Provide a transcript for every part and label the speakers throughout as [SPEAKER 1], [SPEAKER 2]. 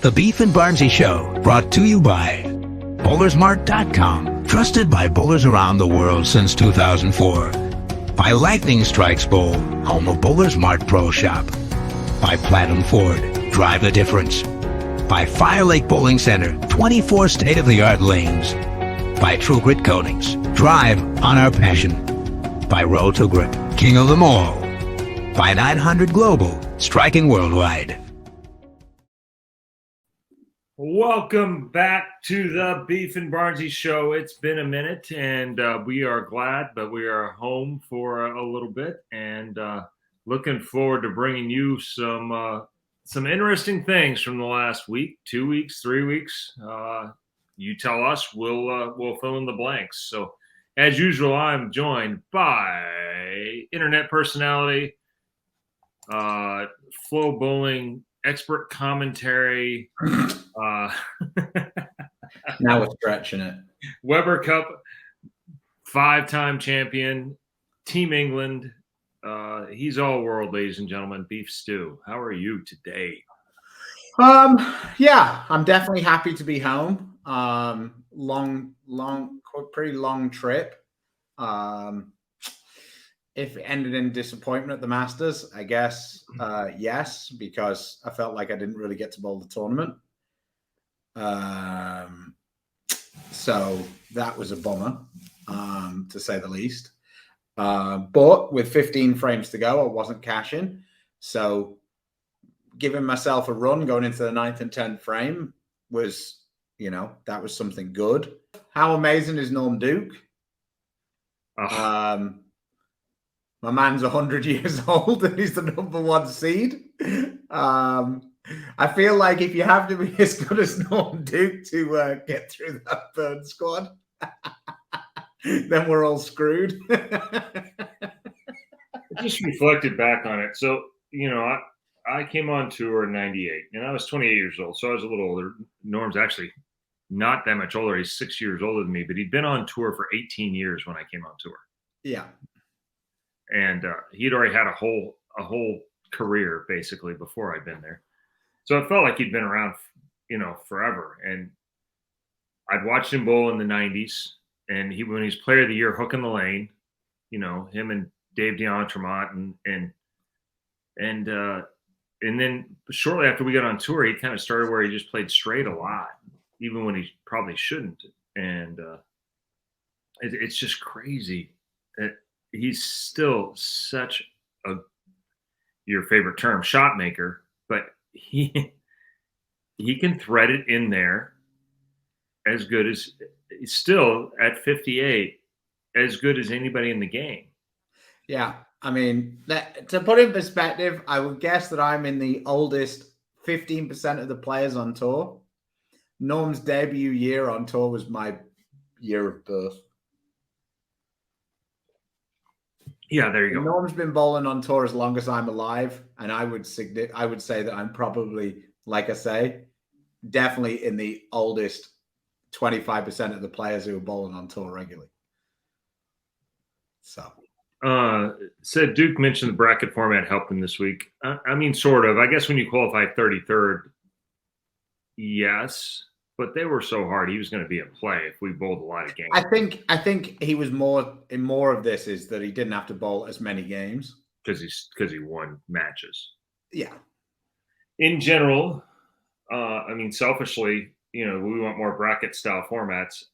[SPEAKER 1] The Beef and Barnzy Show, brought to you by Bowlersmart.com, trusted by bowlers around the world since 2004. By Lightning Strikes Bowl, home of Bowlers Mart Pro Shop. By Platinum Ford, drive the difference. By Fire Lake Bowling Center, 24 state-of-the-art lanes. By True Grit Coatings, drive on our passion. By Road to Grip, king of them all. By 900 Global, striking worldwide.
[SPEAKER 2] Welcome back to the Beef and Barnzy Show. It's been a minute, and we are glad, but we are home for a little bit, and looking forward to bringing you some interesting things from the last week, 2 weeks, 3 weeks. You tell us, we'll fill in the blanks. So, as usual, I'm joined by internet personality, Flow Bowling expert commentary.
[SPEAKER 3] Now we're stretching it.
[SPEAKER 2] Weber Cup 5-time champion, Team England. He's all world, ladies and gentlemen. Beef Stew, how are you today?
[SPEAKER 3] Yeah, I'm definitely happy to be home. Pretty long trip. If it ended in disappointment at the Masters, I guess yes, because I felt like I didn't really get to bowl the tournament. So that was a bummer, to say the least. But with 15 frames to go, I wasn't cashing. So giving myself a run going into the 9th and 10th frame was, that was something good. How amazing is Norm Duke? My man's 100 years old and he's the #1 seed. I feel like if you have to be as good as Norm Duke to get through that third squad, then we're all screwed.
[SPEAKER 2] I just reflected back on it. So, I came on tour in 98 and I was 28 years old. So I was a little older. Norm's actually not that much older. He's 6 years older than me, but he'd been on tour for 18 years when I came on tour.
[SPEAKER 3] Yeah.
[SPEAKER 2] And he'd already had a whole career basically before I'd been there. So it felt like he'd been around, forever. And I'd watched him bowl in the 90s. And when he was player of the year, hooking the lane, him and Dave DeEntremont and then shortly after we got on tour, he kind of started where he just played straight a lot, even when he probably shouldn't. And it's just crazy. He's still such your favorite term, shot maker, but he can thread it in there as good as still at 58, as good as anybody in the game.
[SPEAKER 3] Yeah. I mean, to put in perspective, I would guess that I'm in the oldest 15% of the players on tour. Norm's debut year on tour was my year of birth.
[SPEAKER 2] Yeah, there you go.
[SPEAKER 3] Norm's been bowling on tour as long as I'm alive, and I would say that I'm probably, like I say, definitely in the oldest 25% of the players who are bowling on tour regularly. So,
[SPEAKER 2] said Duke mentioned the bracket format helped him this week. I mean, sort of. I guess when you qualify 33rd, yes. But they were so hard, he was going to be in play if we bowled a lot of games.
[SPEAKER 3] I think he was more of this is that he didn't have to bowl as many games
[SPEAKER 2] because he won matches.
[SPEAKER 3] Yeah.
[SPEAKER 2] In general, selfishly, we want more bracket style formats.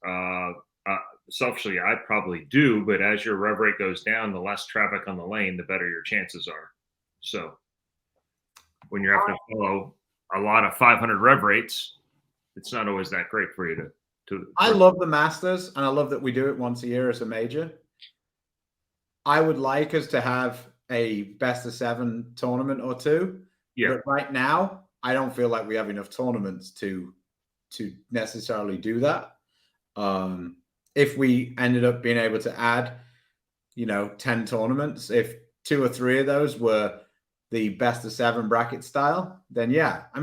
[SPEAKER 2] Selfishly, I probably do, but as your rev rate goes down, the less traffic on the lane, the better your chances are. So when you're having to follow a lot of 500 rev rates, it's not always that great for you to.
[SPEAKER 3] I love the Masters, and I love that we do it once a year as a major. I would like us to have a best of 7 tournament or two.
[SPEAKER 2] Yeah.
[SPEAKER 3] But right now, I don't feel like we have enough tournaments to necessarily do that. If we ended up being able to add, 10 tournaments, if 2 or 3 of those were the best of 7 bracket style, then yeah. I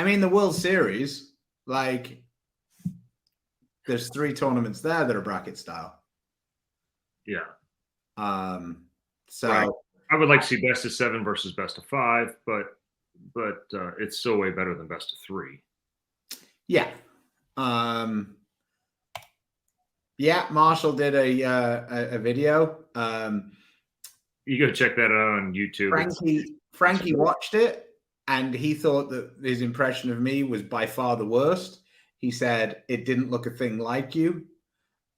[SPEAKER 3] mean the World Series, like, there's 3 tournaments there that are bracket style.
[SPEAKER 2] Yeah.
[SPEAKER 3] So
[SPEAKER 2] right. I would like to see best of 7 versus best of 5, but but it's still way better than best of 3.
[SPEAKER 3] Yeah. Yeah, Marshall did a video.
[SPEAKER 2] You go check that out on YouTube.
[SPEAKER 3] Frankie watched it, and he thought that his impression of me was by far the worst. He said it didn't look a thing like you.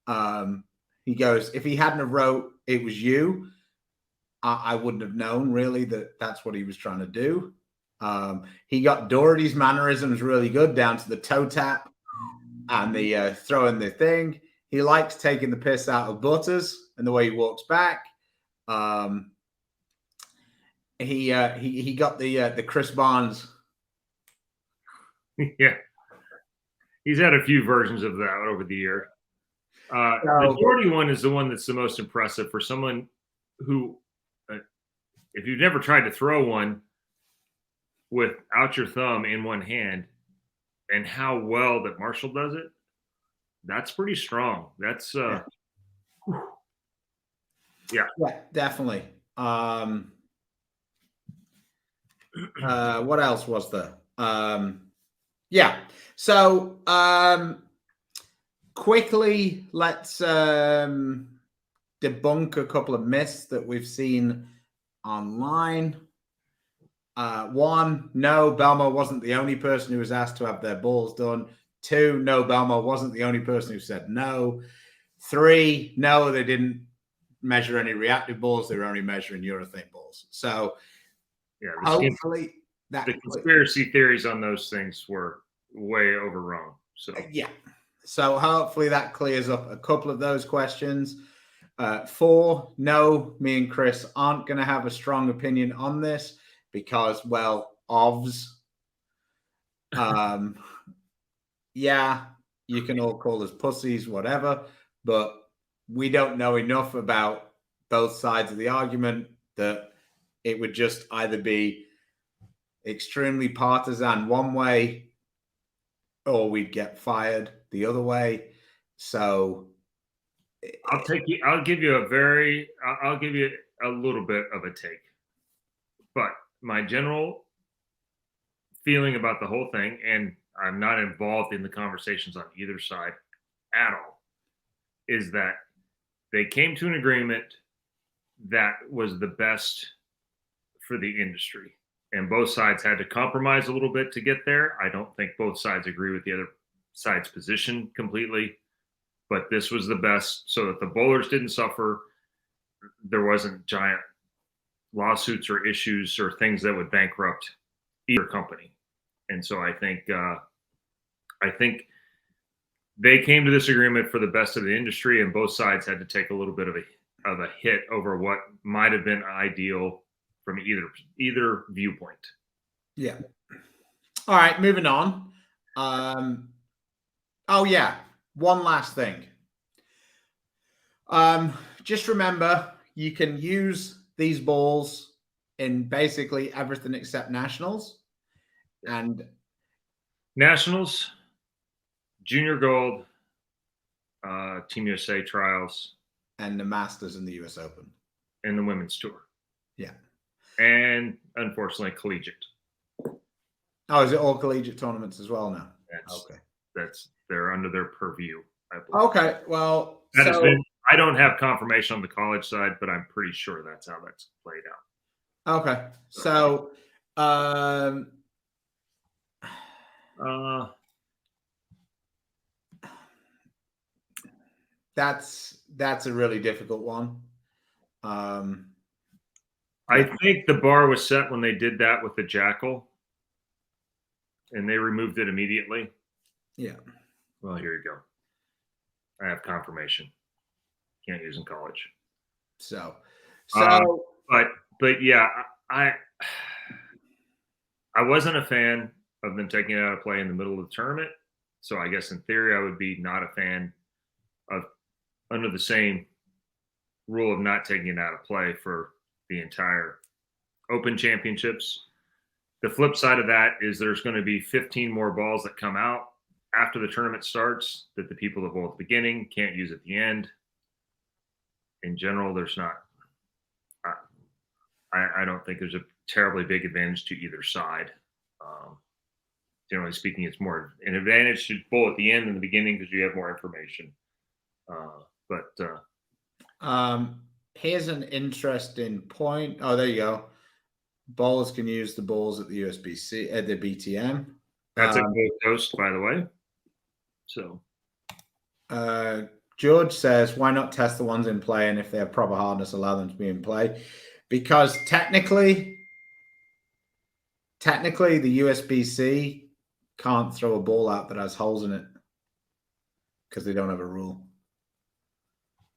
[SPEAKER 3] He goes, if he hadn't have wrote it was you, I wouldn't have known really that that's what he was trying to do. He got Doherty's mannerisms really good, down to the toe tap and the throwing the thing. He likes taking the piss out of Butters and the way he walks back. He got the Chris Barnes.
[SPEAKER 2] Yeah, he's had a few versions of that over the year. The Doherty one is the one that's the most impressive for someone who, if you've never tried to throw one without your thumb in one hand, and how well that Marshall does it, that's pretty strong. That's yeah,
[SPEAKER 3] definitely. What else was there? Yeah. So quickly, let's debunk a couple of myths that we've seen online. One, no, Belmo wasn't the only person who was asked to have their balls done. 2, no, Belmo wasn't the only person who said no. 3, no, they didn't measure any reactive balls. They were only measuring urethane balls. So
[SPEAKER 2] yeah,
[SPEAKER 3] hopefully
[SPEAKER 2] the conspiracy theories on those things were way overrun. So
[SPEAKER 3] yeah. So hopefully that clears up a couple of those questions. 4, no, me and Chris aren't going to have a strong opinion on this because, well, OVs. Yeah, you can all call us pussies, whatever, but we don't know enough about both sides of the argument that it would just either be extremely partisan one way or we'd get fired the other way. So
[SPEAKER 2] I'll give you a little bit of a take, but my general feeling about the whole thing, and I'm not involved in the conversations on either side at all, is that they came to an agreement that was the best for the industry. And both sides had to compromise a little bit to get there. I don't think both sides agree with the other side's position completely, but this was the best so that the bowlers didn't suffer. There wasn't giant lawsuits or issues or things that would bankrupt either company. And so I think they came to this agreement for the best of the industry, and both sides had to take a little bit of a hit over what might have been ideal from either viewpoint.
[SPEAKER 3] Yeah. All right, moving on. Oh yeah, one last thing. Just remember, you can use these balls in basically everything except nationals. And
[SPEAKER 2] nationals, junior gold, Team USA trials,
[SPEAKER 3] and the Masters and the US Open,
[SPEAKER 2] and the women's tour.
[SPEAKER 3] Yeah.
[SPEAKER 2] And unfortunately, collegiate.
[SPEAKER 3] Oh, is it all collegiate tournaments as well now?
[SPEAKER 2] They're under their purview, I believe.
[SPEAKER 3] Okay, well,
[SPEAKER 2] I don't have confirmation on the college side, but I'm pretty sure that's how that's played out.
[SPEAKER 3] Okay, so that's a really difficult one.
[SPEAKER 2] I think the bar was set when they did that with the jackal, and they removed it immediately.
[SPEAKER 3] Yeah.
[SPEAKER 2] Well, here you go. I have confirmation. Can't use in college. But yeah, I wasn't a fan of them taking it out of play in the middle of the tournament. So I guess in theory, I would be not a fan of under the same rule of not taking it out of play for the entire Open Championships. The flip side of that is there's going to be 15 more balls that come out after the tournament starts that the people that bowl at the beginning can't use at the end. In general, there's not. I don't think there's a terribly big advantage to either side. Generally speaking, it's more an advantage to bowl at the end than the beginning because you have more information.
[SPEAKER 3] Here's an interesting point. Oh, there you go. Bowlers can use the balls at the USBC at the BTM.
[SPEAKER 2] That's a Gold Coast, by the way. So,
[SPEAKER 3] George says, "Why not test the ones in play, and if they have proper hardness, allow them to be in play?" Because technically, the USBC can't throw a ball out that has holes in it because they don't have a rule.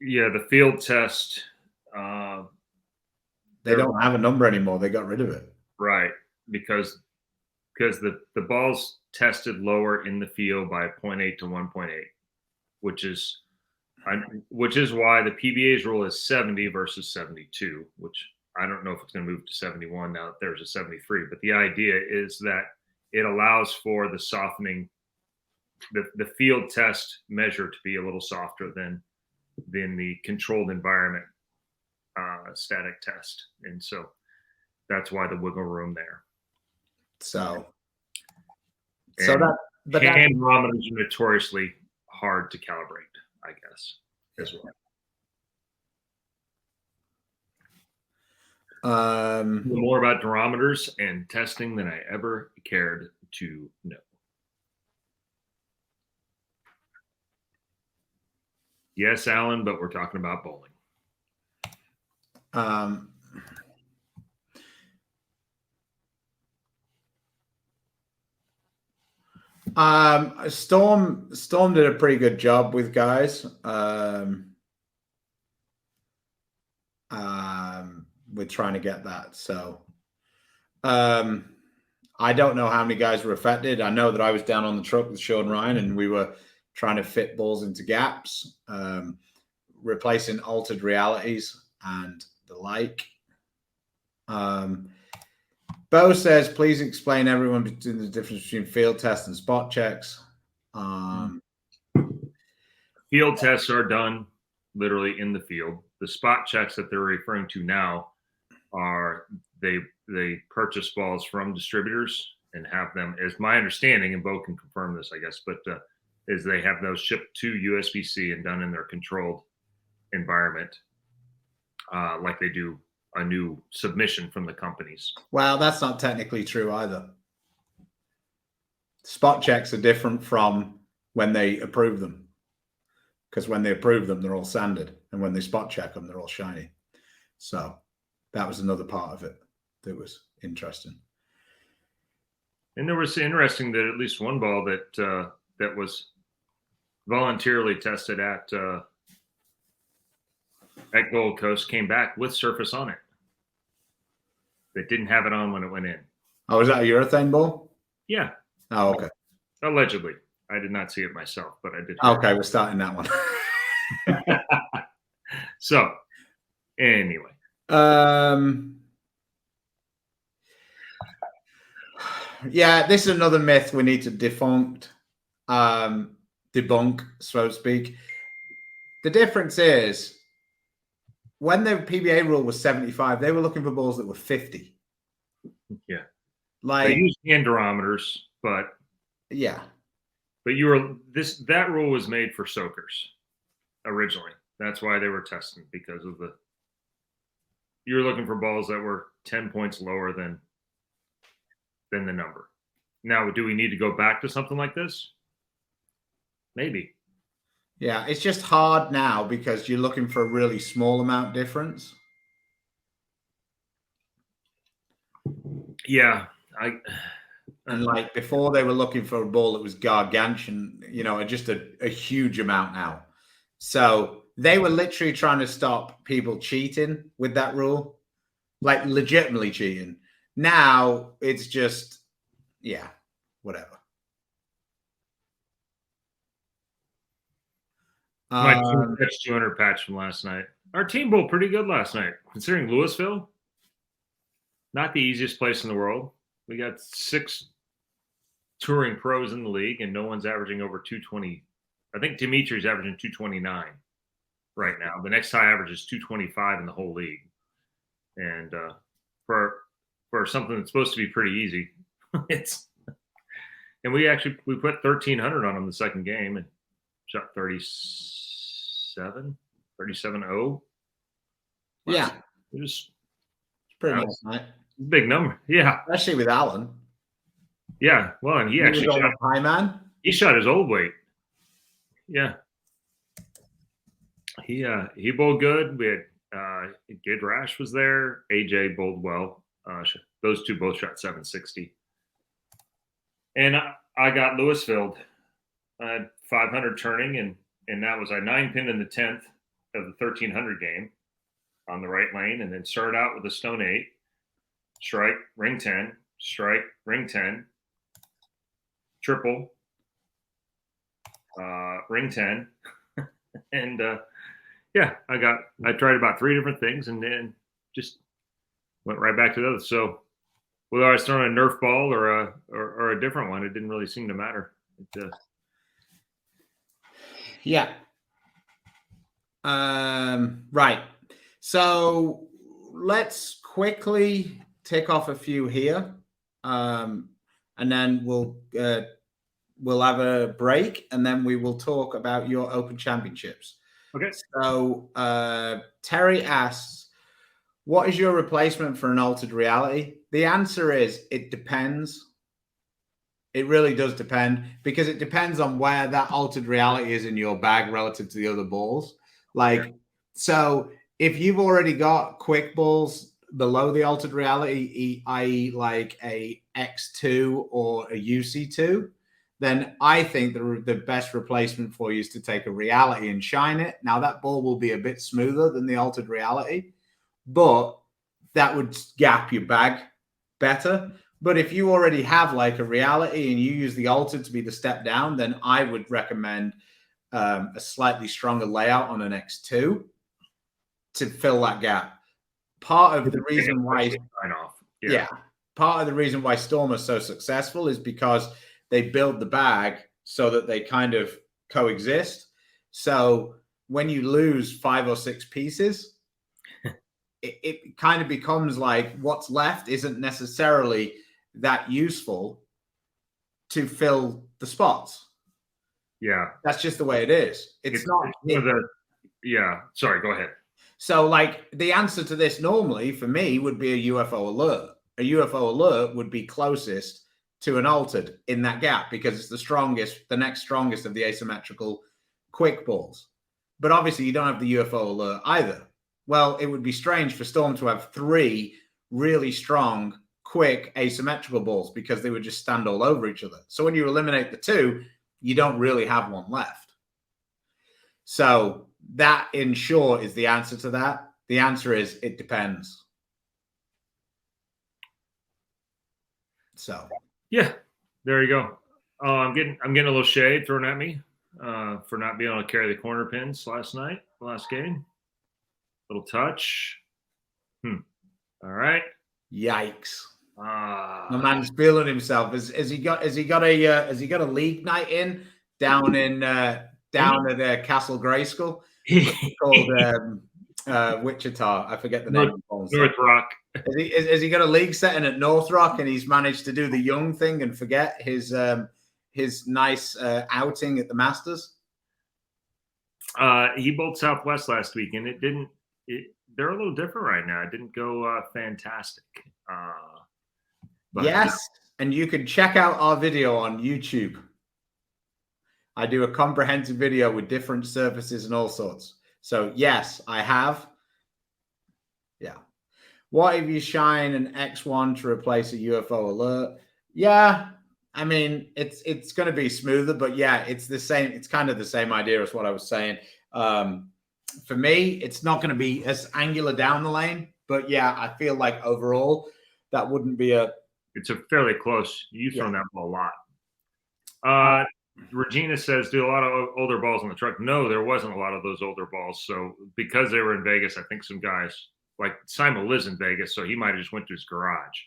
[SPEAKER 2] Yeah, the field test.
[SPEAKER 3] They don't have a number anymore. They got rid of it.
[SPEAKER 2] Right, because the ball's tested lower in the field by 0.8 to 1.8, which is why the PBA's rule is 70 versus 72, which I don't know if it's going to move to 71 now that there's a 73. But the idea is that it allows for the softening, the field test measure to be a little softer than the controlled environment static test, and so that's why the wiggle room there.
[SPEAKER 3] So
[SPEAKER 2] hand barometers are notoriously hard to calibrate, I guess, as well. More about barometers and testing than I ever cared to know. Yes, Alan, but we're talking about bowling.
[SPEAKER 3] Storm did a pretty good job with guys. With trying to get that. So I don't know how many guys were affected. I know that I was down on the truck with Sean Ryan and we were trying to fit balls into gaps, replacing altered realities and the like. Bo says, please explain everyone between the difference between field tests and spot checks.
[SPEAKER 2] Field tests are done literally in the field. The spot checks that they're referring to now are they purchase balls from distributors and have them, as my understanding, and Bo can confirm this, I guess, but is they have those shipped to USBC and done in their controlled environment, like they do a new submission from the companies.
[SPEAKER 3] Well, that's not technically true either. Spot checks are different from when they approve them, because when they approve them, they're all sanded, and when they spot check them, they're all shiny. So that was another part of it that was interesting.
[SPEAKER 2] And there was interesting that at least one ball that that was voluntarily tested at Gold Coast came back with surface on it. That didn't have it on when it went in.
[SPEAKER 3] Oh, was that a urethane ball?
[SPEAKER 2] Yeah.
[SPEAKER 3] Oh, okay.
[SPEAKER 2] Allegedly. I did not see it myself, but I did.
[SPEAKER 3] Okay, we're starting that one.
[SPEAKER 2] So, anyway.
[SPEAKER 3] Yeah, this is another myth we need to debunk, so to speak. The difference is, when the PBA rule was 75, they were looking for balls that were 50.
[SPEAKER 2] Yeah.
[SPEAKER 3] Like,
[SPEAKER 2] they used hand barometers, but
[SPEAKER 3] yeah.
[SPEAKER 2] But that rule was made for soakers originally. That's why they were testing, because of you were looking for balls that were 10 points lower than the number. Now, do we need to go back to something like this? Maybe.
[SPEAKER 3] Yeah, it's just hard now because you're looking for a really small amount difference.
[SPEAKER 2] Yeah,
[SPEAKER 3] and like before, they were looking for a ball that was gargantuan, just a huge amount now. So they were literally trying to stop people cheating with that rule, like legitimately cheating. Now it's just, yeah, whatever.
[SPEAKER 2] My team catch 200 patch from last night. Our team bowled pretty good last night, considering Louisville, not the easiest place in the world. We got 6 touring pros in the league, and no one's averaging over 220. I think Dimitri's averaging 229 right now. The next high average is 225 in the whole league. And for something that's supposed to be pretty easy, And we put 1,300 on him the second game and shot 37-0.
[SPEAKER 3] Yeah,
[SPEAKER 2] It was
[SPEAKER 3] pretty nice, right?
[SPEAKER 2] Big number. Yeah.
[SPEAKER 3] Especially with Alan.
[SPEAKER 2] Yeah. Well, and he actually shot
[SPEAKER 3] high man.
[SPEAKER 2] He shot his old weight. Yeah. He bowled good. We had Gid Rash was there. AJ bowled well. Those two both shot 760. And I got Louisville. I had 500 turning, and that was a 9-pin in the 10th of the 1,300 game on the right lane, and then started out with a stone 8, strike, ring 10, strike, ring 10, triple, ring 10, and yeah, I tried about 3 different things, and then just went right back to those. So whether I was throwing a Nerf ball or a different one, it didn't really seem to matter.
[SPEAKER 3] Yeah. Right. So let's quickly tick off a few here, and then we'll have a break, and then we will talk about your Open Championships.
[SPEAKER 2] Okay.
[SPEAKER 3] So Terry asks, what is your replacement for an altered reality? The answer is it depends. It really does depend, because it depends on where that altered reality is in your bag relative to the other balls. Like, so if you've already got quick balls below the altered reality, i.e. like a X2 or a UC2, then I think the best replacement for you is to take a reality and shine it. Now, that ball will be a bit smoother than the altered reality, but that would gap your bag better. But if you already have like a reality and you use the altered to be the step down, then I would recommend a slightly stronger layout on an X2 to fill that gap. Part of the reason why part of the reason why Storm is so successful is because they build the bag so that they kind of coexist. So when you lose 5 or 6 pieces, it kind of becomes like what's left isn't necessarily that useful to fill the spots.
[SPEAKER 2] Yeah.
[SPEAKER 3] That's just the way it is. It's not.
[SPEAKER 2] Yeah. Sorry, go ahead.
[SPEAKER 3] So like the answer to this normally for me would be a UFO alert. A UFO alert would be closest to an altered in that gap because it's the next strongest of the asymmetrical quick balls. But obviously you don't have the UFO alert either. Well, it would be strange for Storm to have 3 really strong, quick, asymmetrical balls because they would just stand all over each other. So when you eliminate the 2, you don't really have one left. So that, in short, is the answer to that. The answer is it depends. So
[SPEAKER 2] yeah, there you go. I'm getting a little shade thrown at me for not being able to carry the corner pins last game. Little touch. All right.
[SPEAKER 3] Yikes. My man's feeling himself. Has he got a league night in down at Castle Grayskull? Called Wichita. I forget the name.
[SPEAKER 2] North Rock.
[SPEAKER 3] Has he got a league setting at North Rock, and he's managed to do the young thing and forget his nice outing at the Masters?
[SPEAKER 2] He bowled Southwest last week, and they're a little different right now. It didn't go fantastic.
[SPEAKER 3] Yes, and you can check out our video on YouTube. I do a comprehensive video with different surfaces and all sorts. So yes, I have. Yeah. What if you shine an X1 to replace a UFO alert? Yeah. I mean, it's going to be smoother, but yeah, it's the same. It's kind of the same idea as what I was saying. For me, it's not going to be as angular down the lane, but yeah, I feel like overall that wouldn't be
[SPEAKER 2] it's a fairly close. You've thrown that ball a lot. Regina says, do a lot of older balls on the truck. No, there wasn't a lot of those older balls. So because they were in Vegas, I think some guys like Simo lives in Vegas, so he might have just went to his garage.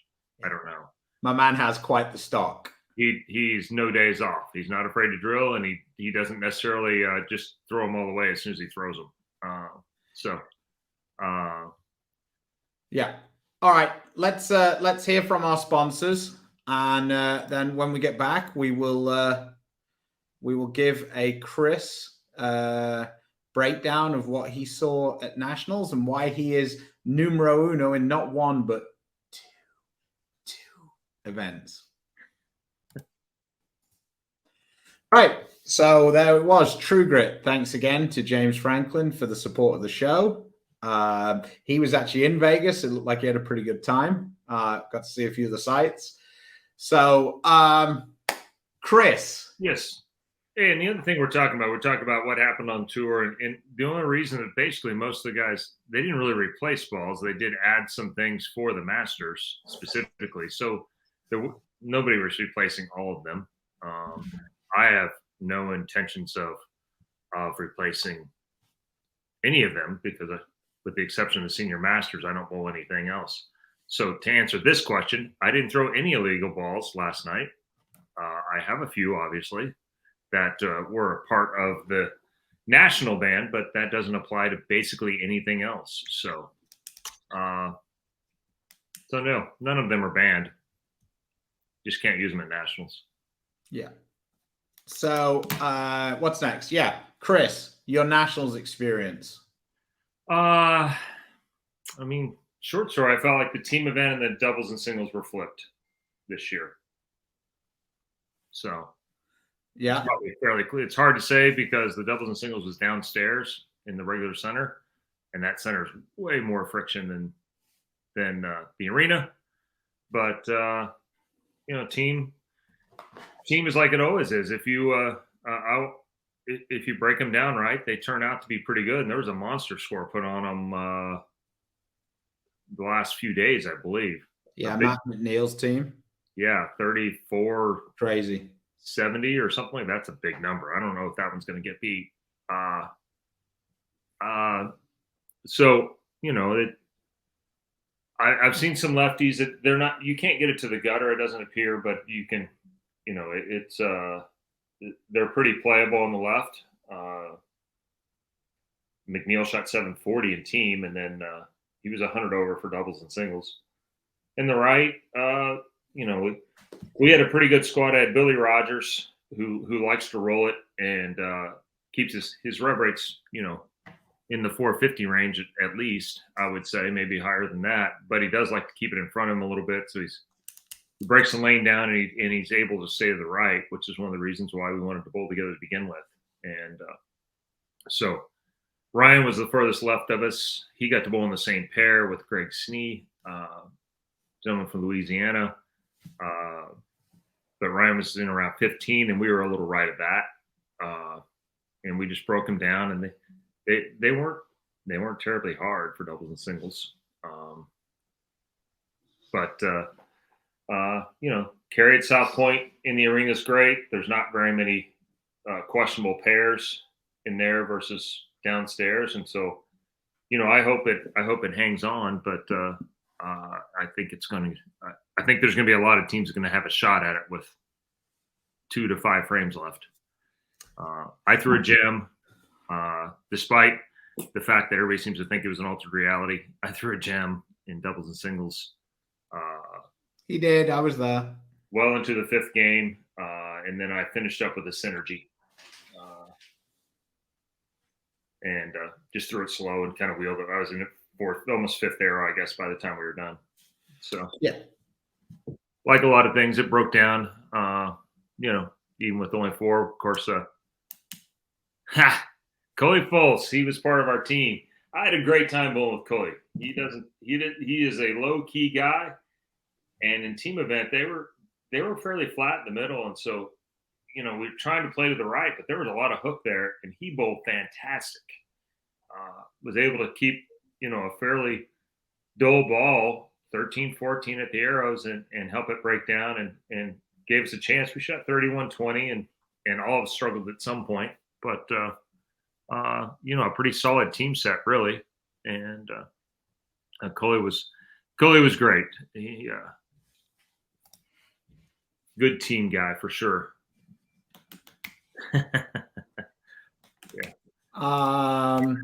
[SPEAKER 2] I don't know. My
[SPEAKER 3] man has quite the stock.
[SPEAKER 2] He's no days off. He's not afraid to drill, and he doesn't necessarily just throw them all the way as soon as he throws them.
[SPEAKER 3] Yeah. All right. Let's hear from our sponsors. And then when we get back, we will give a Chris breakdown of what he saw at Nationals and why he is numero uno in not one but two events. Right, so there it was, True Grit. Thanks again to James Franklin for the support of the show. He was actually in Vegas. It looked like he had a pretty good time. Got to see a few of the sites. So, Chris.
[SPEAKER 2] Yes. And the other thing we're talking about what happened on tour. And the only reason that basically most of the guys, they didn't really replace balls. They did add some things for the Masters specifically. So nobody was replacing all of them. I have no intentions of replacing any of them because with the exception of the Senior Masters, I don't bowl anything else. So to answer this question, I didn't throw any illegal balls last night. I have a few, obviously, that were a part of the national ban, but that doesn't apply to basically anything else. So, no, none of them are banned. Just can't use them at nationals. Yeah.
[SPEAKER 3] So, what's next? Yeah, Chris, your nationals experience.
[SPEAKER 2] I mean, short story, I felt like the team event and the doubles and singles were flipped this year. So,
[SPEAKER 3] yeah,
[SPEAKER 2] it's probably fairly clear. It's hard to say because the doubles and singles was downstairs in the regular center, and that center is way more friction than the arena. But team is like it always is. If you break them down right, they turn out to be pretty good. And there was a monster score put on them the last few days, I believe.
[SPEAKER 3] Yeah, Matt McNeil's team.
[SPEAKER 2] Yeah, 34.
[SPEAKER 3] Crazy.
[SPEAKER 2] 70 or something like that. That's a big number. I don't know if that one's going to get beat. So I've seen some lefties that they're not. You can't get it to the gutter. It doesn't appear, but you can. It's they're pretty playable on the left. McNeil shot 740 in team, and then he was 100 over for doubles and singles. In the right, we had a pretty good squad. I had Billy Rogers, who likes to roll it and keeps his rev rates, in the 450 range at least. I would say maybe higher than that, but he does like to keep it in front of him a little bit. So he breaks the lane down and he's able to stay to the right, which is one of the reasons why we wanted to bowl together to begin with. And so Ryan was the furthest left of us. He got to bowl in the same pair with Greg Snee, gentleman from Louisiana. But Ryan was in around 15, and we were a little right of that. And we just broke them down, and they weren't terribly hard for doubles and singles. Carry at South Point in the arena is great. There's not very many questionable pairs in there versus downstairs, and so I hope it hangs on. But I think it's going to. I think there's going to be a lot of teams going to have a shot at it with 2 to 5 frames left. I threw a gem, despite the fact that everybody seems to think it was an altered reality. I threw a gem in doubles and singles.
[SPEAKER 3] He did. I was there.
[SPEAKER 2] Well into the 5th game, and then I finished up with a synergy. And just threw it slow and kind of wheeled it. I was in the 4th, almost 5th arrow, I guess, by the time we were done. So,
[SPEAKER 3] yeah.
[SPEAKER 2] Like a lot of things, it broke down, even with only 4. Of course, Coley Fultz, he was part of our team. I had a great time bowling with Coley. He is a low-key guy. And in team event, they were fairly flat in the middle. And so, we were trying to play to the right, but there was a lot of hook there, and he bowled fantastic. Was able to keep, a fairly dull ball, 13, 14 at the arrows and help it break down and gave us a chance. We shot 31-20 and all of us struggled at some point, but, a pretty solid team set really. And, Coley was great. He, good team guy for sure.
[SPEAKER 3] Yeah.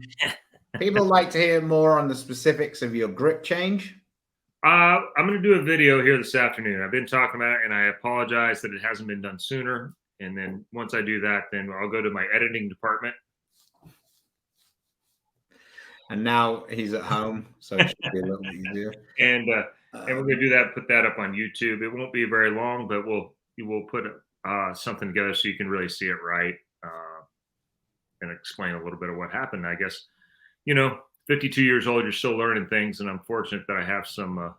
[SPEAKER 3] People like to hear more on the specifics of your grip change.
[SPEAKER 2] I'm going to do a video here this afternoon. I've been talking about it, and I apologize that it hasn't been done sooner. And then once I do that, then I'll go to my editing department.
[SPEAKER 3] And now he's at home, so it should be a little easier.
[SPEAKER 2] And we're going to do that, put that up on YouTube. It won't be very long, but we'll put something together so you can really see it right and explain a little bit of what happened. I guess, 52 years old, you're still learning things, and I'm fortunate that I have some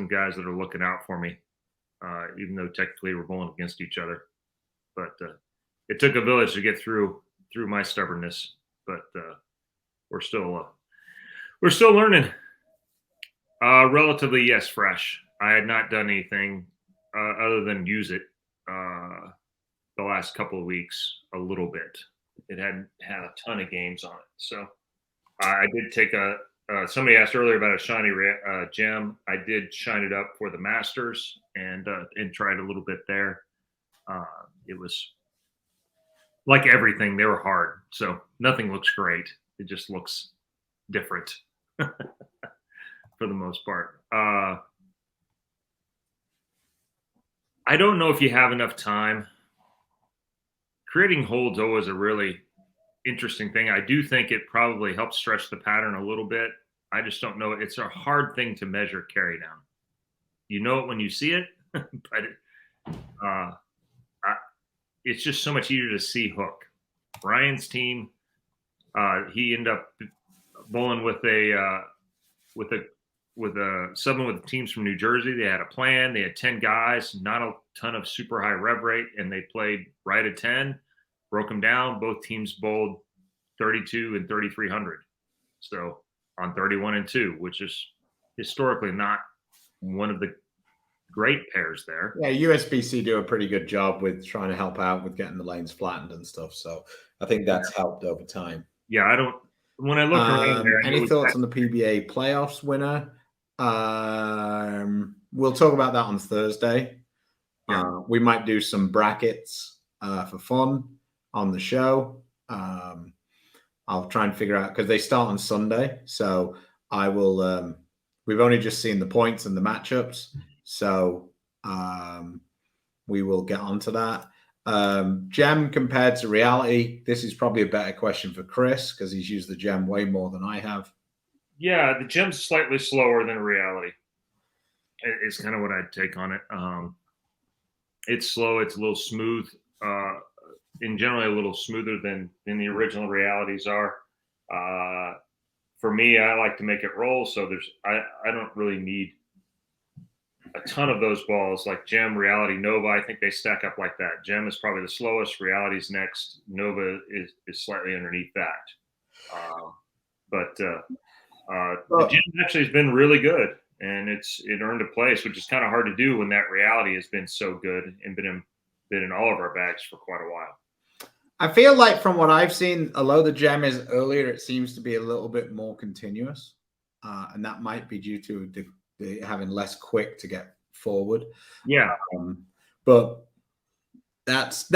[SPEAKER 2] guys that are looking out for me, even though technically we're bowling against each other. But it took a village to get through my stubbornness. But we're still learning. Relatively, yes, fresh. I had not done anything other than use it the last couple of weeks a little bit. It hadn't had a ton of games on it, so I did take somebody asked earlier about a shiny gem. I did shine it up for the Masters and tried a little bit there. It was like everything; they were hard, so nothing looks great. It just looks different for the most part. I don't know if you have enough time. Creating holds always a really interesting thing. I do think it probably helps stretch the pattern a little bit. I just don't know. It's a hard thing to measure carry down. You know it when you see it, but it's just so much easier to see hook. Ryan's team, he ended up bowling with someone with teams from New Jersey. They had a plan. They had 10 guys, not a ton of super high rev rate, and they played right at 10. Broke them down. Both teams bowled 32 and 3,300. So on 31 and 2, which is historically not one of the great pairs there.
[SPEAKER 3] Yeah, USBC do a pretty good job with trying to help out with getting the lanes flattened and stuff. So I think that's helped over time.
[SPEAKER 2] Yeah, when I look around there.
[SPEAKER 3] Any thoughts on the PBA playoffs winner? We'll talk about that on Thursday. Yeah. We might do some brackets for fun on the show. I'll try and figure out because they start on Sunday. So I will. We've only just seen the points and the matchups, so we will get onto that. Gem compared to reality. This is probably a better question for Chris because he's used the gem way more than I have. Yeah,
[SPEAKER 2] the gem's slightly slower than reality. It's kind of what I'd take on it. It's slow. It's a little smooth. In generally a little smoother than the original realities are. For me, I like to make it roll. So I don't really need a ton of those balls like Gem, Reality, Nova. I think they stack up like that. Gem is probably the slowest. Reality's next. Nova is slightly underneath that. The Gem actually has been really good, and it earned a place, which is kind of hard to do when that Reality has been so good and been in all of our bags for quite a while.
[SPEAKER 3] I feel like from what I've seen, although the gem is earlier, it seems to be a little bit more continuous. And that might be due to the having less quick to get forward.
[SPEAKER 2] Yeah.
[SPEAKER 3] But that's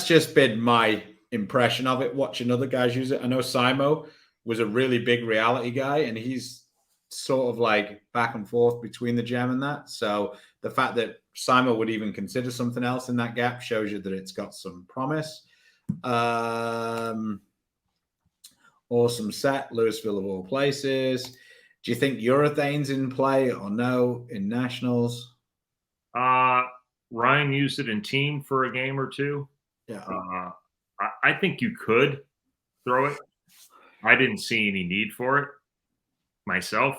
[SPEAKER 3] just been my impression of it, watching other guys use it. I know Simo was a really big reality guy, and he's sort of like back and forth between the gem and that. So the fact that Simo would even consider something else in that gap shows you that it's got some promise. Awesome set, Louisville of all places. Do you think urethane's in play or no in nationals?
[SPEAKER 2] Ryan used it in team for a game or two.
[SPEAKER 3] Yeah.
[SPEAKER 2] I think you could throw it. I didn't see any need for it myself.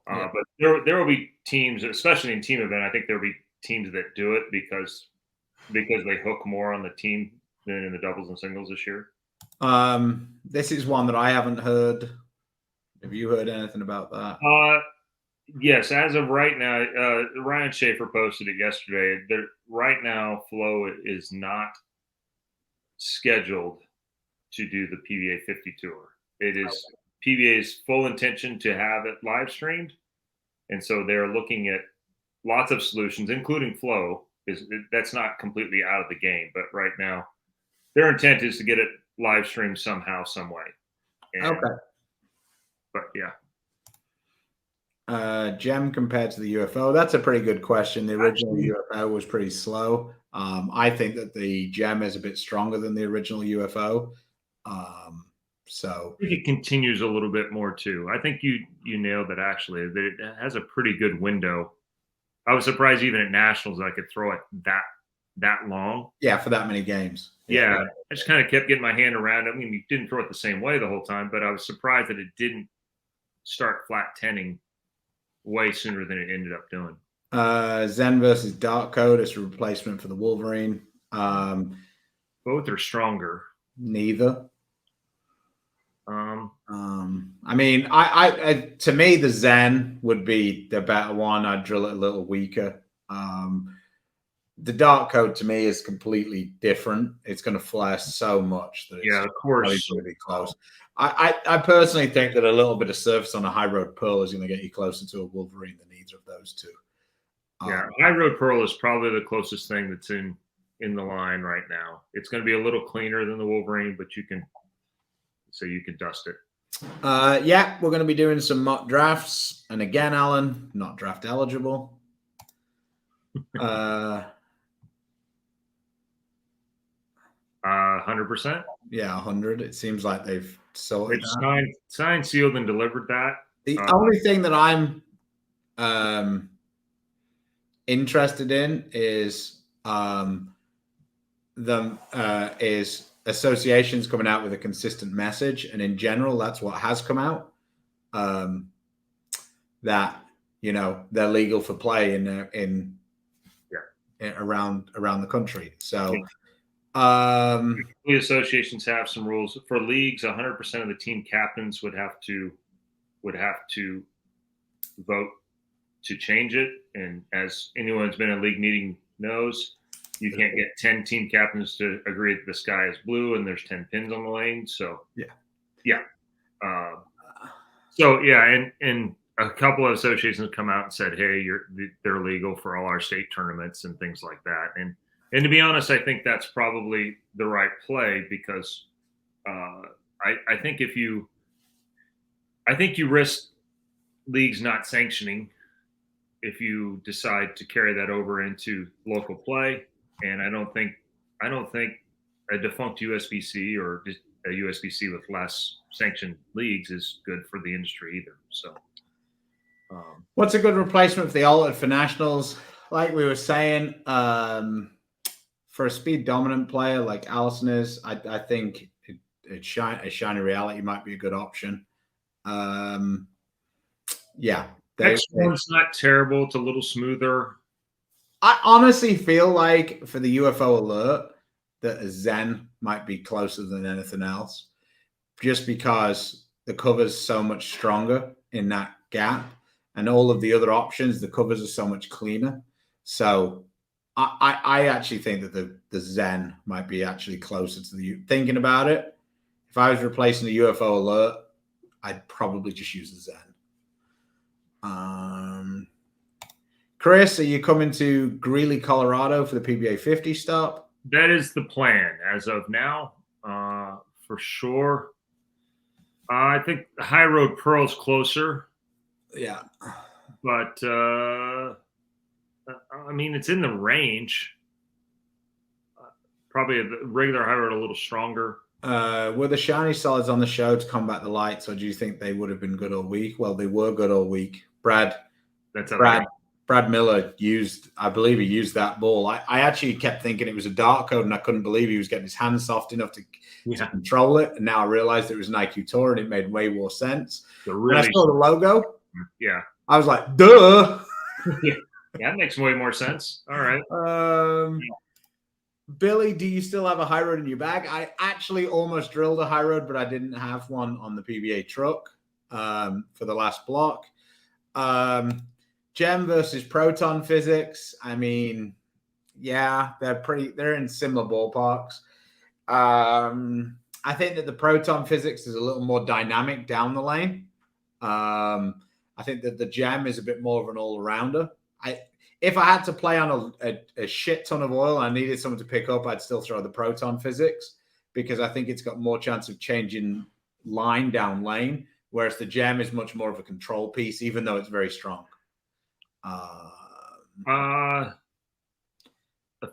[SPEAKER 2] But there will be teams, especially in team event. I think there'll be teams that do it because they hook more on the team than in the doubles and singles this year.
[SPEAKER 3] This is one that I haven't heard. Have you heard anything about that?
[SPEAKER 2] Yes, as of right now, Ryan Schaefer posted it yesterday. Right now, Flo is not scheduled to do the PBA 50 tour. It is PBA's full intention to have it live streamed, and so they're looking at lots of solutions, including Flo. That's not completely out of the game, but right now, their intent is to get it live streamed somehow, some way. Okay. But yeah.
[SPEAKER 3] Gem compared to the UFO. That's a pretty good question. The original UFO was pretty slow. I think that the Gem is a bit stronger than the original UFO. So
[SPEAKER 2] I think it continues a little bit more too. I think you nailed it actually. That it has a pretty good window. I was surprised even at nationals I could throw it that long.
[SPEAKER 3] Yeah, for that many games.
[SPEAKER 2] Yeah, I just kind of kept getting my hand around it. I mean, you didn't throw it the same way the whole time, but I was surprised that it didn't start flat tenning way sooner than it ended up doing.
[SPEAKER 3] Zen versus Dark Code is a replacement for the Wolverine.
[SPEAKER 2] Both are stronger.
[SPEAKER 3] Neither. I mean, I to me, the Zen would be the better one. I'd drill it a little weaker. The Dark Code to me is completely different. It's going to flare so much that it's
[SPEAKER 2] of course
[SPEAKER 3] going to be close. I personally think that a little bit of surface on a High Road Pearl is going to get you closer to a Wolverine than either of those two.
[SPEAKER 2] High Road Pearl is probably the closest thing that's in the line right now. It's going to be a little cleaner than the Wolverine, but you can dust it.
[SPEAKER 3] Yeah, we're going to be doing some mock drafts, and again, Alan, not draft eligible.
[SPEAKER 2] 100%.
[SPEAKER 3] Yeah, 100. It seems like they've sorted
[SPEAKER 2] that. Signed, sealed, and delivered that.
[SPEAKER 3] The only thing that I'm interested in is is associations coming out with a consistent message, and in general, that's what has come out. That they're legal for play in around the country. So.
[SPEAKER 2] The associations have some rules for leagues. 100% of the team captains would have to vote to change it. And as anyone who's been in a league meeting knows, you can't get 10 team captains to agree that the sky is blue and there's 10 pins on the lane. So and a couple of associations have come out and said, hey, they're legal for all our state tournaments and things like that. And to be honest, I think that's probably the right play because I think you risk leagues not sanctioning if you decide to carry that over into local play. And I don't think a defunct USBC or a USBC with less sanctioned leagues is good for the industry either. So,
[SPEAKER 3] what's a good replacement for the altered for nationals? Like we were saying, for a speed dominant player like Allison is, I think a shiny reality might be a good option.
[SPEAKER 2] X1's not terrible. It's a little smoother.
[SPEAKER 3] I honestly feel like for the UFO alert that a Zen might be closer than anything else, just because the cover's so much stronger in that gap, and all of the other options, the covers are so much cleaner. So I actually think that the Zen might be actually closer to the. Thinking about it, if I was replacing the UFO alert, I'd probably just use the Zen. Chris, are you coming to Greeley, Colorado for the PBA 50 stop?
[SPEAKER 2] That is the plan as of now, for sure. I think the High Road Pearl's closer.
[SPEAKER 3] Yeah.
[SPEAKER 2] But, I mean, it's in the range. Probably the regular High Road a little stronger.
[SPEAKER 3] Were the shiny solids on the show to combat the lights, or do you think they would have been good all week? Well, they were good all week. Brad Miller I believe he used that ball. I actually kept thinking it was a dark code, and I couldn't believe he was getting his hands soft enough to control it. And now I realized it was an IQ Tour, and it made way more sense. When I saw the logo, I was like, duh.
[SPEAKER 2] Yeah, that makes way more sense. All right.
[SPEAKER 3] Billy, do you still have a high road in your bag? I actually almost drilled a high road, but I didn't have one on the PBA truck for the last block. Gem versus proton physics. I mean, yeah, they're in similar ballparks. I think that the proton physics is a little more dynamic down the lane. I think that the Gem is a bit more of an all-rounder. If I had to play on a shit ton of oil and I needed someone to pick up, I'd still throw the proton physics because I think it's got more chance of changing line down lane whereas the gem is much more of a control piece, even though it's very strong.
[SPEAKER 2] A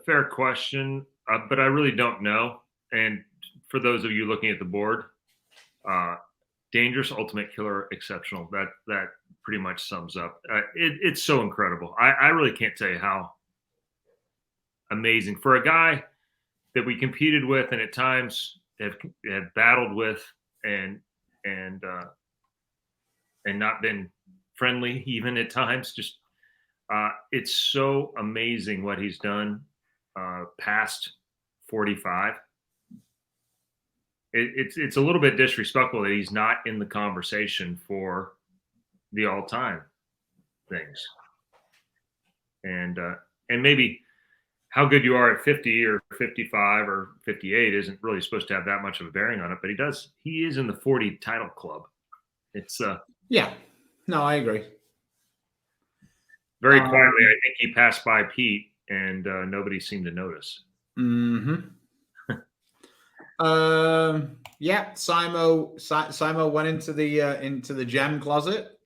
[SPEAKER 2] fair question, but I really don't know. And for those of you looking at the board, dangerous, ultimate killer, exceptional. That pretty much sums up. It's so incredible. I really can't tell you how amazing for a guy that we competed with and at times have battled with and not been friendly even at times. Just it's so amazing what he's done past 45. It's a little bit disrespectful that he's not in the conversation for the all-time things. And maybe how good you are at 50 or 55 or 58 isn't really supposed to have that much of a bearing on it, but he is in the 40 title club. It's
[SPEAKER 3] yeah, no, I agree.
[SPEAKER 2] Very quietly, I think he passed by Pete and nobody seemed to notice.
[SPEAKER 3] Mm-hmm. Yeah, Simo went into the gem closet.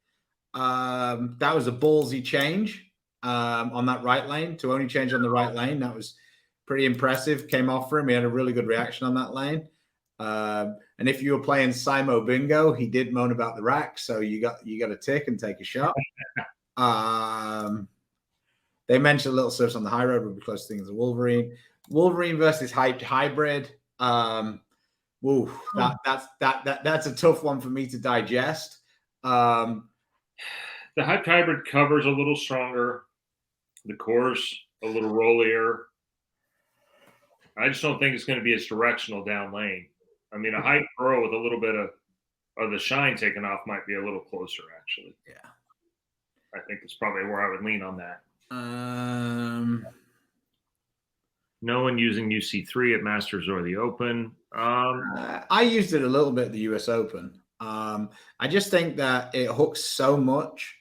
[SPEAKER 3] That was a ballsy change on that right lane, to only change on the right lane. That was pretty impressive. Came off for him. He had a really good reaction on that lane. And if you were playing Simo bingo, he did moan about the rack, so you got to tick and take a shot. They mentioned little surfs on the high road would be close to things. The Wolverine versus hyped hybrid. That's a tough one for me to digest.
[SPEAKER 2] The hyped hybrid cover's a little stronger. The core's a little rollier. I just don't think it's going to be as directional down lane. I mean, a hype pro with a little bit of the shine taken off might be a little closer, actually.
[SPEAKER 3] Yeah.
[SPEAKER 2] I think that's probably where I would lean on that. No one using UC3 at Masters or the Open.
[SPEAKER 3] I used it a little bit at the US Open. I just think that it hooks so much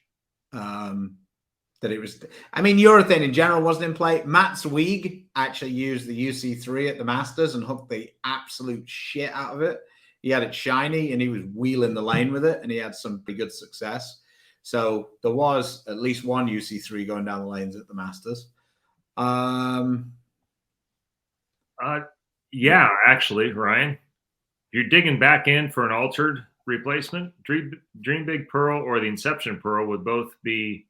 [SPEAKER 3] that it was. I mean, urethane in general wasn't in play. Matt Zweig actually used the UC3 at the Masters and hooked the absolute shit out of it. He had it shiny and he was wheeling the lane with it, and he had some pretty good success. So there was at least one UC3 going down the lanes at the Masters.
[SPEAKER 2] Yeah, actually, Ryan, you're digging back in for an altered replacement. Dream Big Pearl or the Inception Pearl would both be.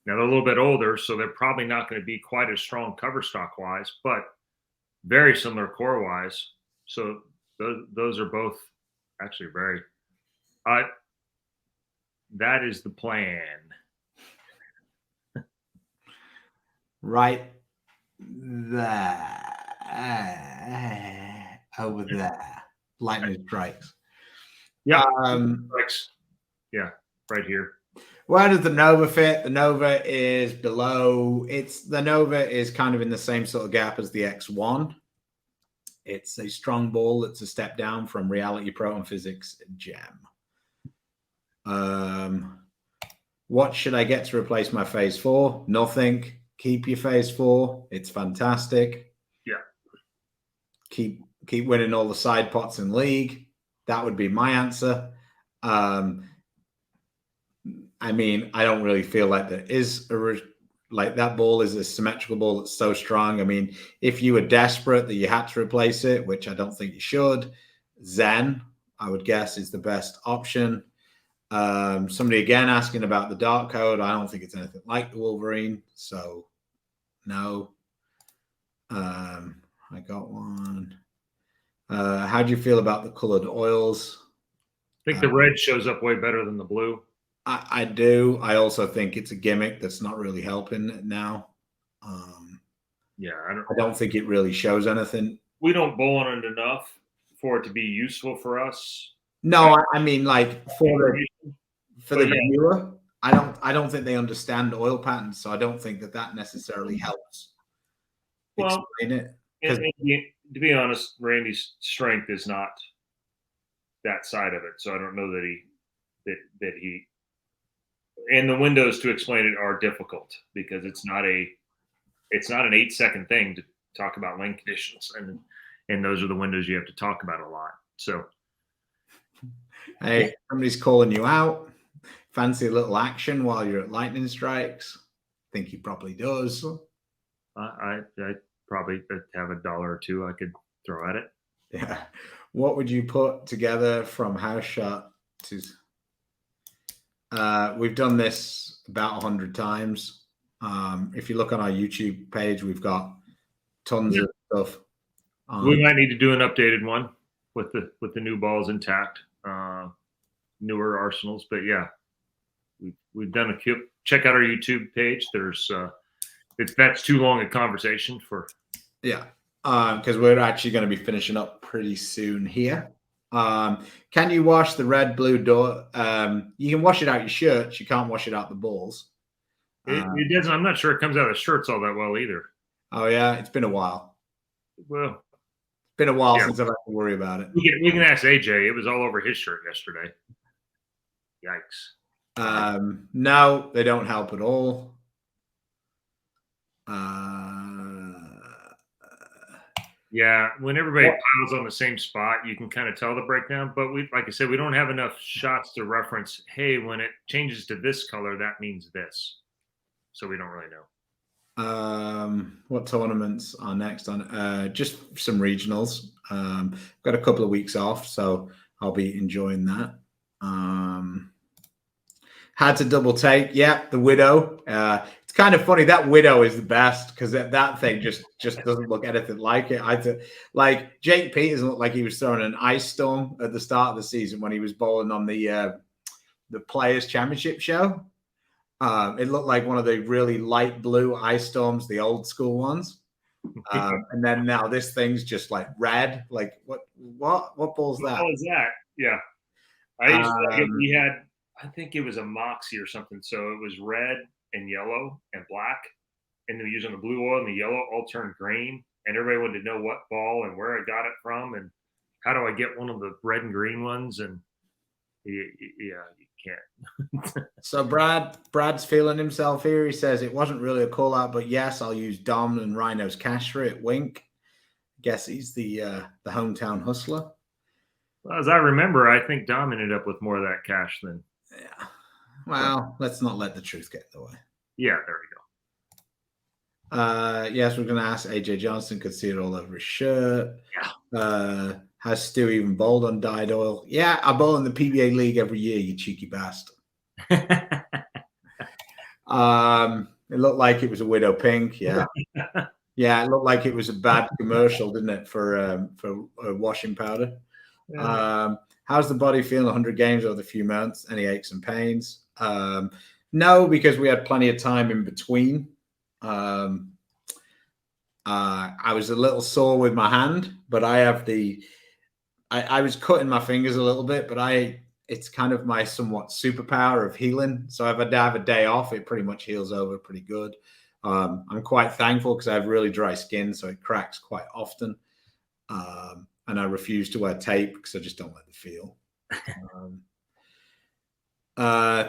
[SPEAKER 2] Now they're a little bit older, so they're probably not going to be quite as strong cover stock wise, but very similar core wise. So those are both actually very. That is the plan.
[SPEAKER 3] Right there. Over there. Lightning strikes.
[SPEAKER 2] Yeah. Strikes. Yeah, right here.
[SPEAKER 3] Where does the Nova fit? The Nova is below. The Nova is kind of in the same sort of gap as the X1. It's a strong ball that's a step down from Reality Pro and Physics Gem. What should I get to replace my Phase 4? Nothing. Keep your Phase 4. It's fantastic.
[SPEAKER 2] Yeah.
[SPEAKER 3] Keep winning all the side pots in league. That would be my answer. I mean, I don't really feel like there is that ball is a symmetrical ball that's so strong. I mean, if you were desperate that you had to replace it, which I don't think you should, Zen, I would guess, is the best option. Somebody again asking about the dark code. I don't think it's anything like the Wolverine, so no. I got one. How do you feel about the colored oils?
[SPEAKER 2] I think the red shows up way better than the blue.
[SPEAKER 3] I do. I also think it's a gimmick that's not really helping now.
[SPEAKER 2] Yeah,
[SPEAKER 3] I don't think it really shows anything.
[SPEAKER 2] We don't bowl on it enough for it to be useful for us.
[SPEAKER 3] No, I mean, like for the viewer, I don't think they understand oil patterns, so I don't think that necessarily helps explain it.
[SPEAKER 2] To be honest, Randy's strength is not that side of it, so I don't know that he. And the windows to explain it are difficult because it's not an 8-second thing to talk about lane conditions, and those are the windows you have to talk about a lot. So
[SPEAKER 3] Hey, somebody's calling you out. Fancy a little action while you're at lightning strikes? Think he probably does.
[SPEAKER 2] I probably have $1 or $2 I could throw at it.
[SPEAKER 3] Yeah. What would you put together from house shot to? We've done this about 100 times. If you look on our YouTube page, we've got tons of stuff.
[SPEAKER 2] We might need to do an updated one with the new balls intact, newer arsenals. But yeah, we've done a few. Check out our YouTube page. There's that's too long a conversation for.
[SPEAKER 3] Yeah, because we're actually going to be finishing up pretty soon here. Can you wash the red blue door? You can wash it out your shirts. You can't wash it out the balls.
[SPEAKER 2] It doesn't. I'm not sure it comes out of shirts all that well either.
[SPEAKER 3] Oh yeah, it's been a while.
[SPEAKER 2] Well,
[SPEAKER 3] it's been a while since I've had to worry about it.
[SPEAKER 2] We can ask AJ. It was all over his shirt yesterday. Yikes.
[SPEAKER 3] No, they don't help at all.
[SPEAKER 2] Yeah, when everybody piles on the same spot, you can kind of tell the breakdown. But like I said, we don't have enough shots to reference. Hey, when it changes to this color, that means this. So we don't really know.
[SPEAKER 3] What tournaments are next on? Just some regionals. Got a couple of weeks off, so I'll be enjoying that. Had to double take. Yeah, the Widow. It's kind of funny. That Widow is the best because that thing just doesn't look anything like it. Like Jake Peters looked like he was throwing an ice storm at the start of the season when he was bowling on the Players Championship show. It looked like one of the really light blue ice storms, the old school ones. And then now this thing's just like red. Like what ball's that?
[SPEAKER 2] What is that? Yeah. I used to we had, I think it was a Moxie or something. So it was red and yellow and black. And they're using the blue oil and the yellow all turned green. And everybody wanted to know what ball and where I got it from. And how do I get one of the red and green ones? And yeah, you can't.
[SPEAKER 3] So Brad's feeling himself here. He says it wasn't really a call out, but yes, I'll use Dom and Rhino's cash for it. Wink. Guess he's the hometown hustler.
[SPEAKER 2] Well, as I remember, I think Dom ended up with more of that cash than.
[SPEAKER 3] Yeah. Well, let's not let the truth get in the way.
[SPEAKER 2] Yeah, there we
[SPEAKER 3] go. Yes, we're going to ask AJ Johnson. Could see it all over his shirt. Yeah. Has Stu even bowled on dyed oil? Yeah, I bowl in the PBA league every year, you cheeky bastard. It looked like it was a Widow Pink. Yeah. Yeah, it looked like it was a bad commercial, didn't it, for washing powder? Yeah. How's the body feeling 100 games over the few months? Any aches and pains? No, because we had plenty of time in between. I was a little sore with my hand, but I have I was cutting my fingers a little bit, but it's kind of my somewhat superpower of healing. So if I have a day off, it pretty much heals over pretty good. I'm quite thankful because I have really dry skin, so it cracks quite often. And I refuse to wear tape because I just don't like the feel.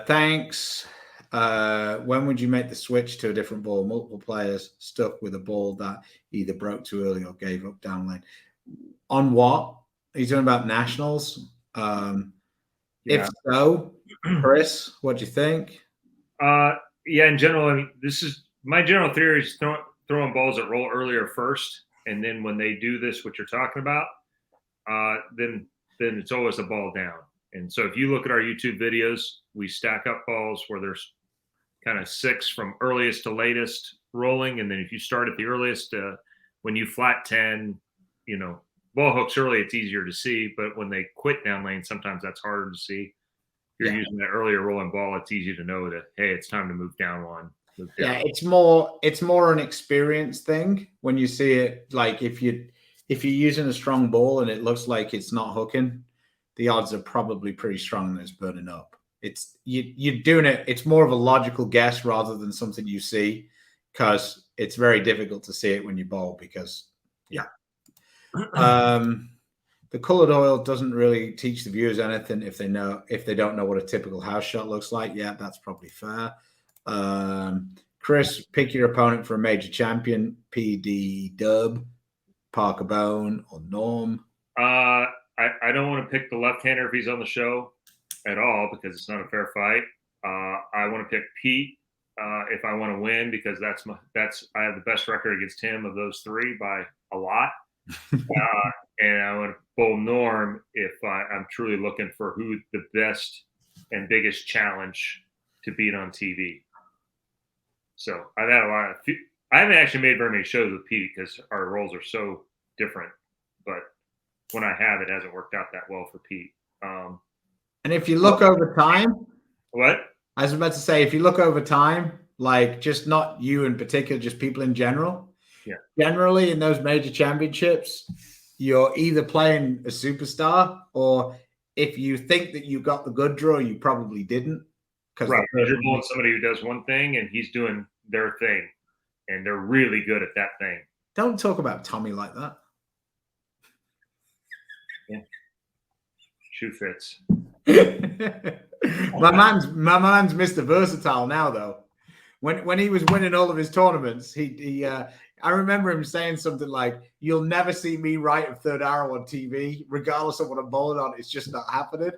[SPEAKER 3] Thanks. When would you make the switch to a different ball? Multiple players stuck with a ball that either broke too early or gave up down lane. On what? Are you talking about nationals? Yeah. If so, Chris, what do you think?
[SPEAKER 2] Yeah, in general, I mean, this is my general theory is throwing balls that roll earlier first. And then when they do this, what you're talking about, then it's always a ball down. And so if you look at our YouTube videos, we stack up balls where there's kind of 6 from earliest to latest rolling. And then if you start at the earliest, when you flat 10, ball hooks early, it's easier to see. But when they quit down lane, sometimes that's harder to see. If you're using that earlier rolling ball, it's easy to know that, hey, it's time to move down one.
[SPEAKER 3] Yeah, it's more an experience thing when you see it. Like if you're using a strong ball and it looks like it's not hooking, the odds are probably pretty strong that it's burning up. It's you're doing it. It's more of a logical guess rather than something you see, because it's very difficult to see it when you bowl. Because the colored oil doesn't really teach the viewers anything if they don't know what a typical house shot looks like. Yeah, that's probably fair. Chris, pick your opponent for a major champion. PD Dub, Parker Bone, or Norm.
[SPEAKER 2] I I don't want to pick the left-hander if he's on the show at all because it's not a fair fight. I want to pick Pete if I want to win because I have the best record against him of those three by a lot. And I want to bowl Norm if I'm truly looking for who the best and biggest challenge to beat on TV. So I've had a lot of. I haven't actually made very many shows with Pete because our roles are so different. But when I have, it hasn't worked out that well for Pete.
[SPEAKER 3] And if you look over time,
[SPEAKER 2] what?
[SPEAKER 3] I was about to say, if you look over time, like just not you in particular, just people in general.
[SPEAKER 2] Yeah.
[SPEAKER 3] Generally, in those major championships, you're either playing a superstar, or if you think that you got the good draw, you probably didn't.
[SPEAKER 2] Right, because you're bowling somebody who does one thing and he's doing their thing, and they're really good at that thing.
[SPEAKER 3] Don't talk about Tommy like that.
[SPEAKER 2] Yeah. Shoe fits.
[SPEAKER 3] my man's Mr. Versatile now, though. When he was winning all of his tournaments, he I remember him saying something like, "You'll never see me right of third arrow on TV, regardless of what I'm bowling on. It's just not happening."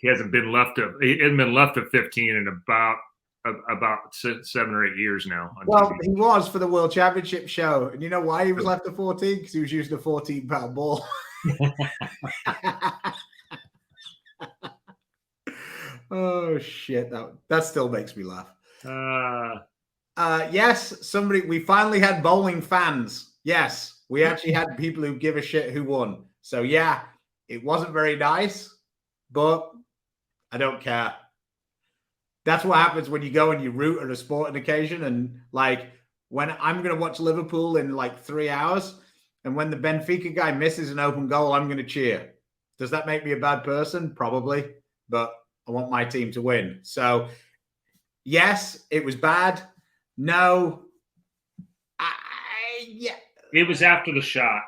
[SPEAKER 2] He hasn't been left of 15 in about 7 or 8 years now.
[SPEAKER 3] Well,
[SPEAKER 2] TV.
[SPEAKER 3] he was for the World Championship show, and you know why he was left at 14? Because he was using a 14-pound ball. Oh shit! That still makes me laugh. Yes, we finally had bowling fans. Yes, we actually had people who give a shit who won. So yeah, it wasn't very nice, but I don't care. That's what happens when you go and you root at a sporting occasion. And like when I'm going to watch Liverpool in like 3 hours, and when the Benfica guy misses an open goal, I'm going to cheer. Does that make me a bad person? Probably, but I want my team to win. So yes, it was bad. No, yeah.
[SPEAKER 2] It was after the shot.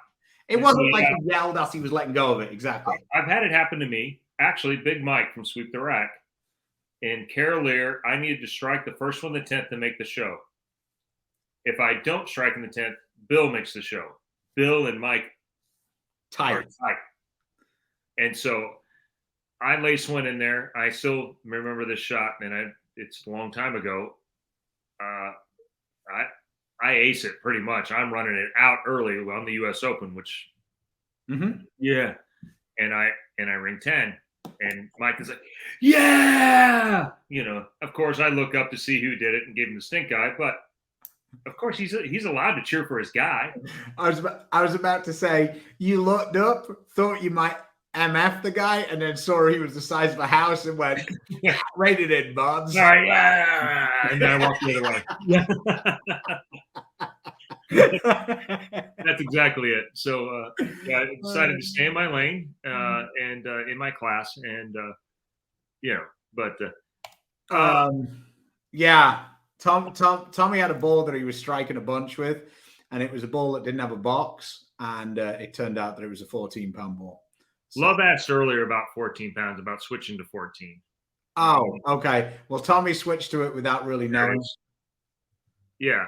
[SPEAKER 3] It wasn't like he yelled as he was letting go of it. Exactly.
[SPEAKER 2] I've had it happen to me. Actually, Big Mike from Sweep the Rack in Carolier, I needed to strike the first one in the 10th to make the show. If I don't strike in the 10th, Bill makes the show. Bill and Mike are tight. And so I lace one in there. I still remember this shot, and it's a long time ago. I ace it pretty much. I'm running it out early on the U.S. Open, which, yeah. And I ring 10, and Mike is like, yeah. You know, of course, I look up to see who did it and give him the stink eye, but of course he's allowed to cheer for his guy.
[SPEAKER 3] I was about to say, you looked up, thought you might MF the guy, and then saw he was the size of a house and went, rated in, buds.
[SPEAKER 2] Yeah. And then I walked the other way. That's exactly it. So yeah, I decided to stay in my lane and in my class, and
[SPEAKER 3] yeah, Tommy had a ball that he was striking a bunch with, and it was a ball that didn't have a box, and it turned out that it was a 14-pound ball. So.
[SPEAKER 2] Love asked earlier about 14 pounds, about switching to 14.
[SPEAKER 3] Oh, okay. Well, Tommy switched to it without really knowing.
[SPEAKER 2] Yeah.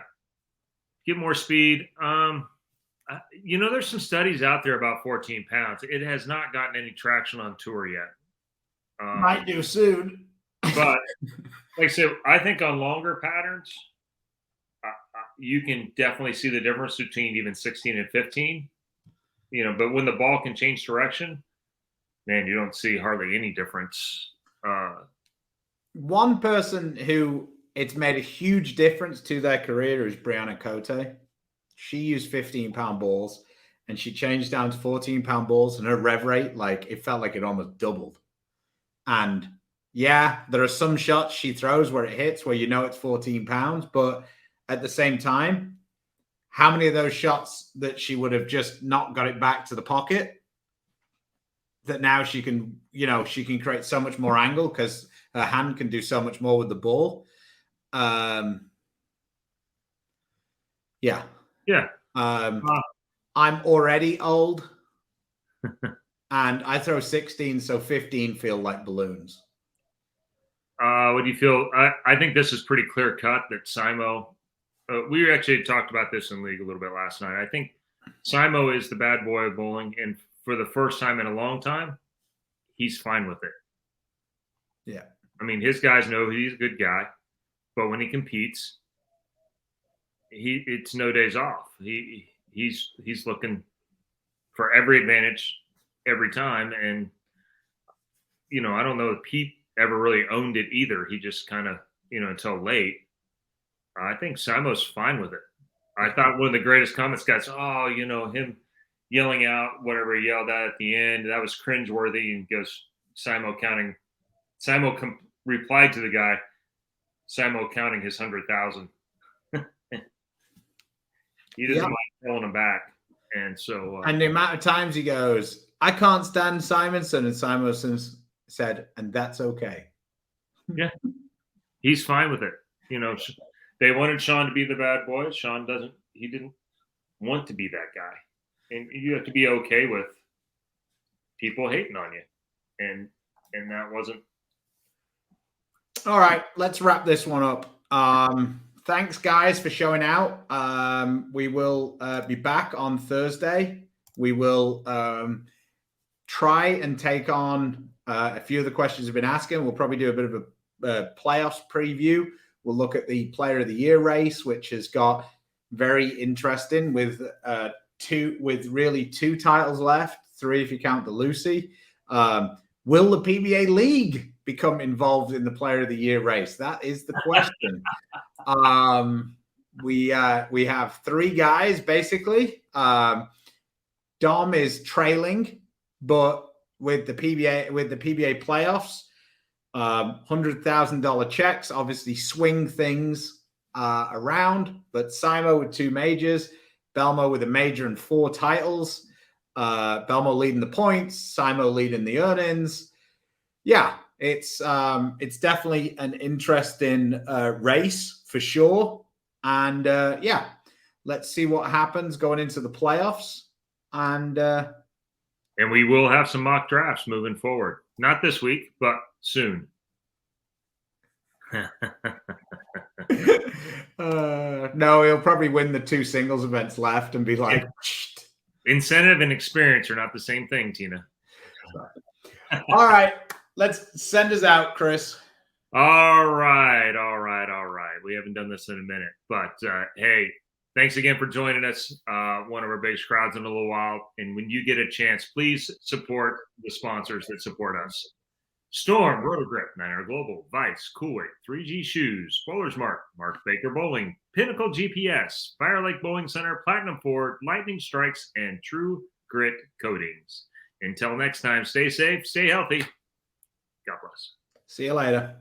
[SPEAKER 2] Get more speed. There's some studies out there about 14 pounds. It has not gotten any traction on tour yet.
[SPEAKER 3] Might do soon.
[SPEAKER 2] But like I said, I think on longer patterns, you can definitely see the difference between even 16 and 15. But when the ball can change direction, man, you don't see hardly any difference.
[SPEAKER 3] One person who it's made a huge difference to their career is Brianna Cote. She used 15-pound balls, and she changed down to 14-pound balls, and her rev rate, it felt like it almost doubled. And yeah, there are some shots she throws where it hits where it's 14 pounds, but at the same time, how many of those shots that she would have just not got it back to the pocket that now she can create so much more angle because her hand can do so much more with the ball. Yeah. I'm already old and I throw 16, so 15 feel like balloons.
[SPEAKER 2] What do you feel? I think this is pretty clear cut that Simo, we actually talked about this in league a little bit last night. I think Simo is the bad boy of bowling. And for the first time in a long time, he's fine with it.
[SPEAKER 3] Yeah.
[SPEAKER 2] I mean, his guys know he's a good guy, but when he competes, it's no days off. He's looking for every advantage every time. And, you know, I don't know if Pete ever really owned it either. He just kind of, you know, until late. I think Simo's fine with it. I thought one of the greatest comments guys, oh, you know, him yelling out whatever he yelled at the end, that was cringeworthy. And goes, Simo replied to the guy, Simo counting his 100,000. He doesn't mind throwing him back. And so,
[SPEAKER 3] and the amount of times he goes, I can't stand Simonson, and Simonson said, and that's okay.
[SPEAKER 2] Yeah, he's fine with it. You know, they wanted Sean to be the bad boy. Sean didn't want to be that guy. And you have to be okay with people hating on you. And that wasn't.
[SPEAKER 3] All right, let's wrap this one up. Thanks, guys, for showing out. We will be back on Thursday. We will try and take on a few of the questions we've been asking. We'll probably do a bit of a playoffs preview. We'll look at the Player of the Year race, which has got very interesting with really two titles left, 3 if you count the Lucy. Will the PBA League become involved in the Player of the Year race? That is the question. We have 3 guys basically. Dom is trailing, but with the PBA playoffs, $100,000 checks obviously swing things around. But Simo with 2 majors, Belmo with a major and 4 titles. Belmo leading the points, Simo leading the earnings. Yeah, it's definitely an interesting race for sure. And yeah, let's see what happens going into the playoffs. And
[SPEAKER 2] we will have some mock drafts moving forward. Not this week, but soon.
[SPEAKER 3] No, he'll probably win the 2 singles events left and be like,
[SPEAKER 2] incentive and experience are not the same thing, Tina.
[SPEAKER 3] All right, let's send us out, Chris.
[SPEAKER 2] All right. We haven't done this in a minute, but hey, thanks again for joining us. One of our biggest crowds in a little while. And when you get a chance, please support the sponsors that support us. Storm, Rotogrip, Niner Global, Vice, Coolway, 3G Shoes, Bowler's Mark, Mark Baker Bowling, Pinnacle GPS, Fire Lake Bowling Center, Platinum Ford, Lightning Strikes, and True Grit Coatings. Until next time, stay safe, stay healthy. God bless.
[SPEAKER 3] See you later.